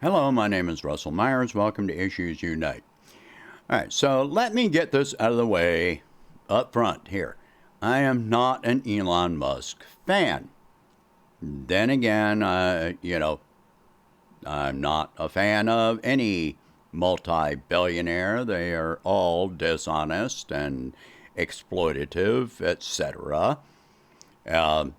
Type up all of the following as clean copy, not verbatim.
Hello, my name is Russell Myers. Welcome to Issues Unite. All right, so let me get this out of the way up front here. I am not an Elon Musk fan. Then again, I'm not a fan of any multi-billionaire. They are all dishonest and exploitative, etc. Has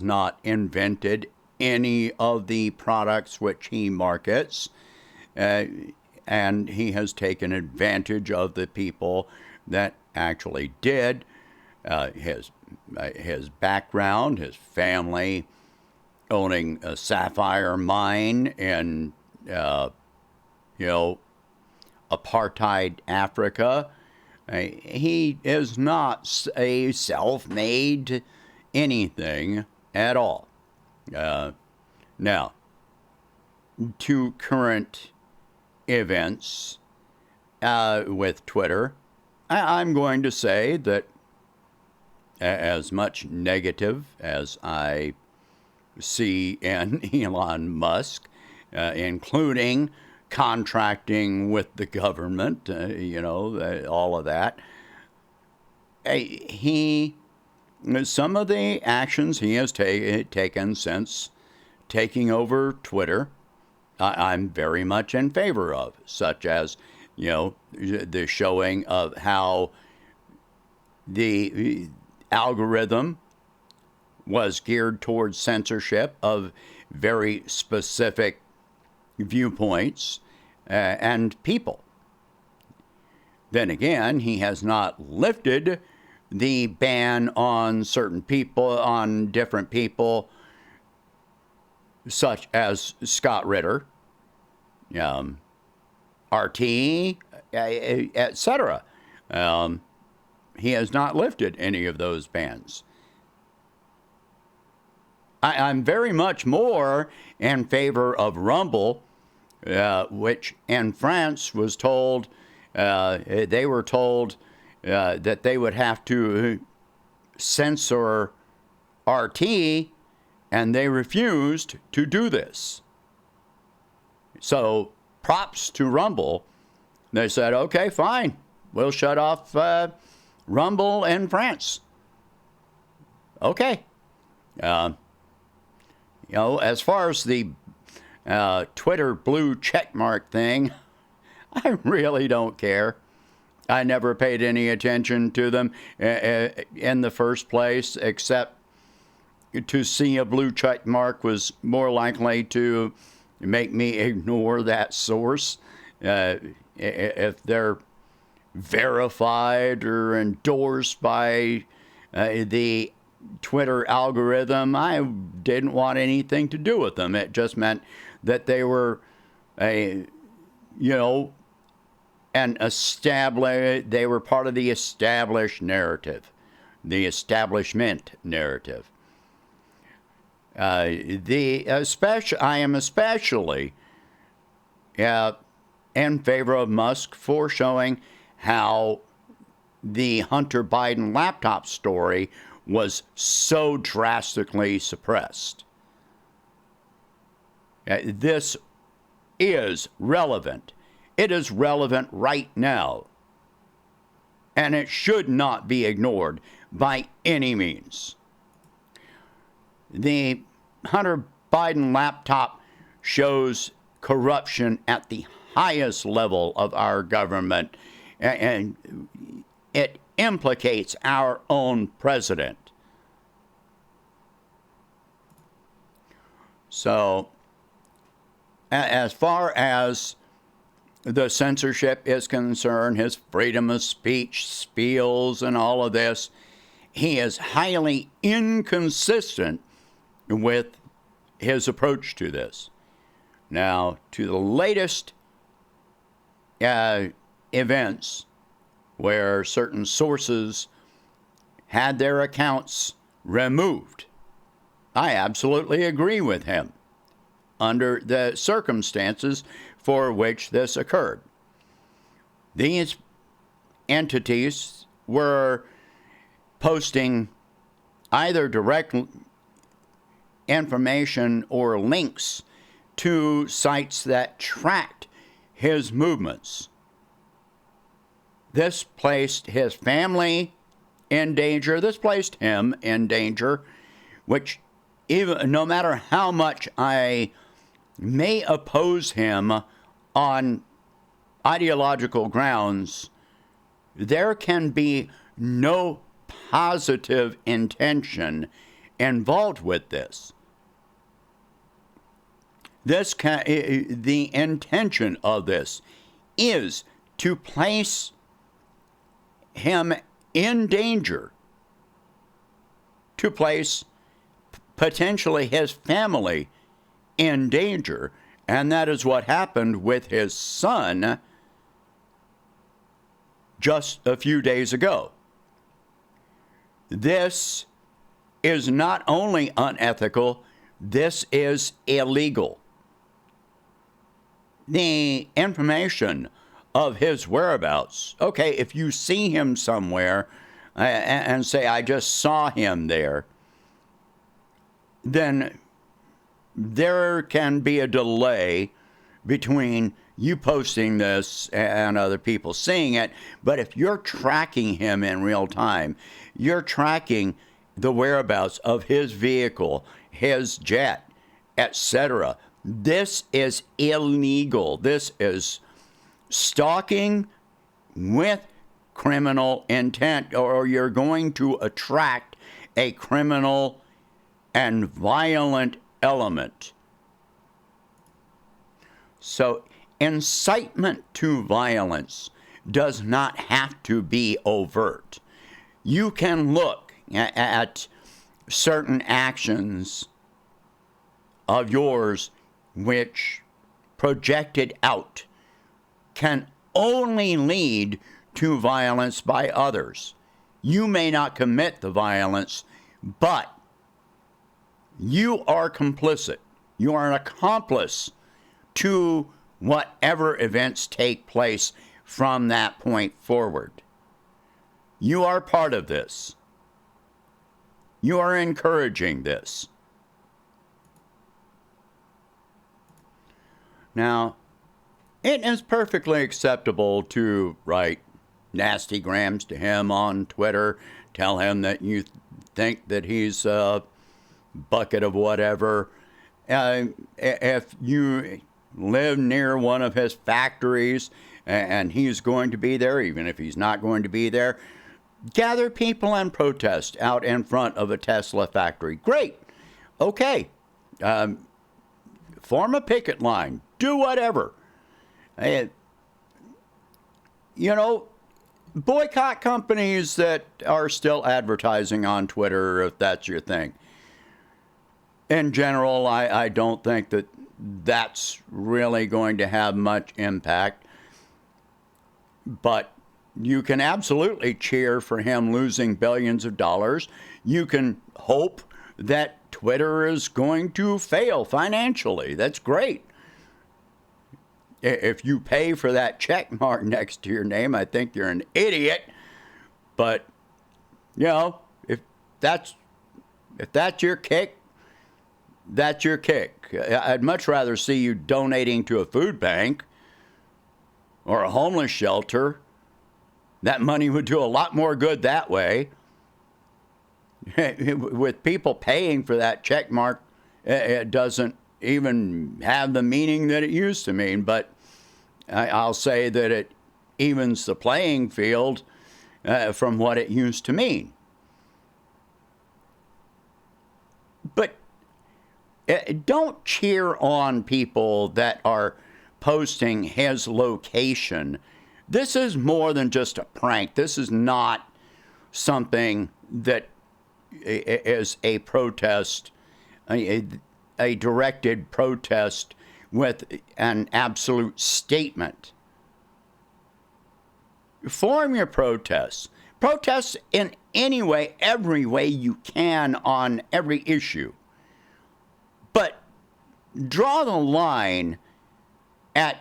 not invented any of the products which he markets, and he has taken advantage of the people that actually did. His background, his family owning a sapphire mine in, apartheid Africa. He is not a self-made anything at all. Now, to current events with Twitter, I'm going to say that as much negative as I see in Elon Musk, including contracting with the government, all of that, some of the actions he has taken since taking over Twitter, I'm very much in favor of, such as, the showing of how the algorithm was geared towards censorship of very specific viewpoints and people. Then again, he has not lifted the ban on certain people, on different people, such as Scott Ritter, RT, etc. He has not lifted any of those bans. I'm very much more in favor of Rumble, which in France was told, they were told that they would have to censor RT, and they refused to do this. So props to Rumble. They said, okay, fine, we'll shut off Rumble in France. Okay. As far as the Twitter blue checkmark thing, I really don't care. I never paid any attention to them in the first place, except to see a blue check mark was more likely to make me ignore that source. If they're verified or endorsed by the Twitter algorithm, I didn't want anything to do with them. It just meant that they were they were part of the established narrative, the establishment narrative. I am especially in favor of Musk for showing how the Hunter Biden laptop story was so drastically suppressed. This is relevant. It is relevant right now, and it should not be ignored by any means. The Hunter Biden laptop shows corruption at the highest level of our government, and it implicates our own president. So, as far as the censorship is concerned, his freedom of speech spiels and all of this, he is highly inconsistent with his approach to this. Now, to the latest events where certain sources had their accounts removed, I absolutely agree with him under the circumstances for which this occurred. These entities were posting either direct information or links to sites that tracked his movements. This placed his family in danger. This placed him in danger, which, even no matter how much I may oppose him on ideological grounds, there can be no positive intention involved with this. The intention of this is to place him in danger, to place potentially his family in danger, and that is what happened with his son just a few days ago. This is not only unethical, this is illegal. The information of his whereabouts, okay, if you see him somewhere and say, I just saw him there, then there can be a delay between you posting this and other people seeing it. But if you're tracking him in real time, you're tracking the whereabouts of his vehicle, his jet, etc. This is illegal. This is stalking with criminal intent, or you're going to attract a criminal and violent element. So incitement to violence does not have to be overt. You can look at certain actions of yours which, projected out, can only lead to violence by others. You may not commit the violence, but you are complicit. You are an accomplice to whatever events take place from that point forward. You are part of this. You are encouraging this. Now, it is perfectly acceptable to write nasty grams to him on Twitter, tell him that you think that he's a bucket of whatever. If you live near one of his factories and he's going to be there, even if he's not going to be there, gather people and protest out in front of a Tesla factory. Great. Okay. Form a picket line. Do whatever. Boycott companies that are still advertising on Twitter, if that's your thing. In general, I don't think that that's really going to have much impact. But you can absolutely cheer for him losing billions of dollars. You can hope that Twitter is going to fail financially. That's great. If you pay for that check mark next to your name, I think you're an idiot. But, if that's your kick, that's your kick. I'd much rather see you donating to a food bank or a homeless shelter. That money would do a lot more good that way. With people paying for that check mark, it doesn't even have the meaning that it used to mean, but I'll say that it evens the playing field from what it used to mean. But don't cheer on people that are posting his location. This is more than just a prank. This is not something that is a protest, a directed protest with an absolute statement. Form your protests. Protest in any way, every way you can on every issue. But draw the line at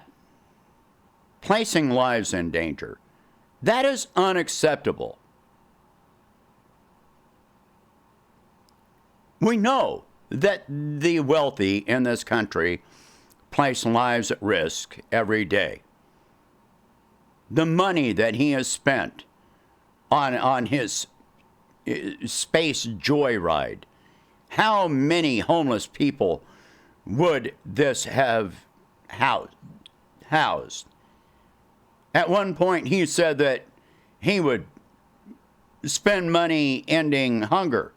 placing lives in danger. That is unacceptable. We know that the wealthy in this country place lives at risk every day. The money that he has spent on his space joyride. How many homeless people would this have housed? At one point, he said that he would spend money ending hunger.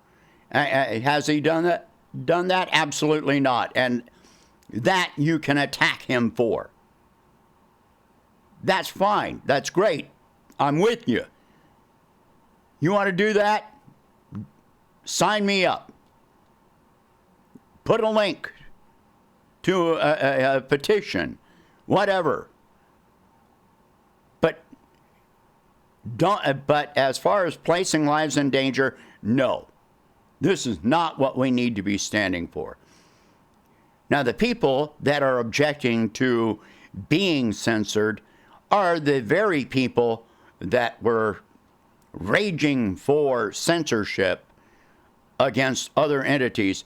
Has he done that? Absolutely not. And that you can attack him for. That's fine. That's great. I'm with you. You want to do that? Sign me up. Put a link to a petition, whatever. But as far as placing lives in danger, no. This is not what we need to be standing for. Now, the people that are objecting to being censored are the very people that were raging for censorship against other entities.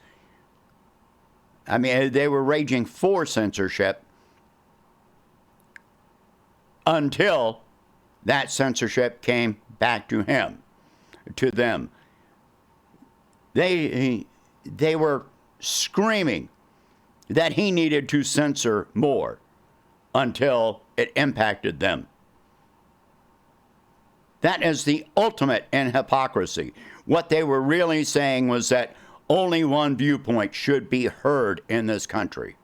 I mean, they were raging for censorship until that censorship came back to them. They were screaming that he needed to censor more until it impacted them. That is the ultimate in hypocrisy. What they were really saying was that only one viewpoint should be heard in this country.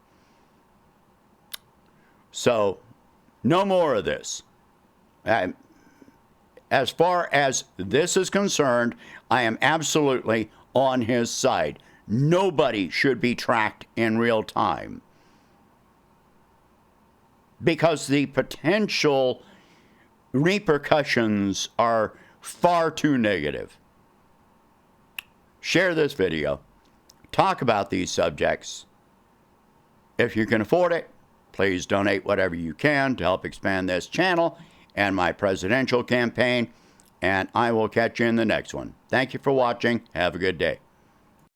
So, no more of this. As far as this is concerned, I am absolutely on his side. Nobody should be tracked in real time, because the potential repercussions are far too negative. Share this video. Talk about these subjects. If you can afford it, please donate whatever you can to help expand this channel and my presidential campaign. And I will catch you in the next one. Thank you for watching. Have a good day.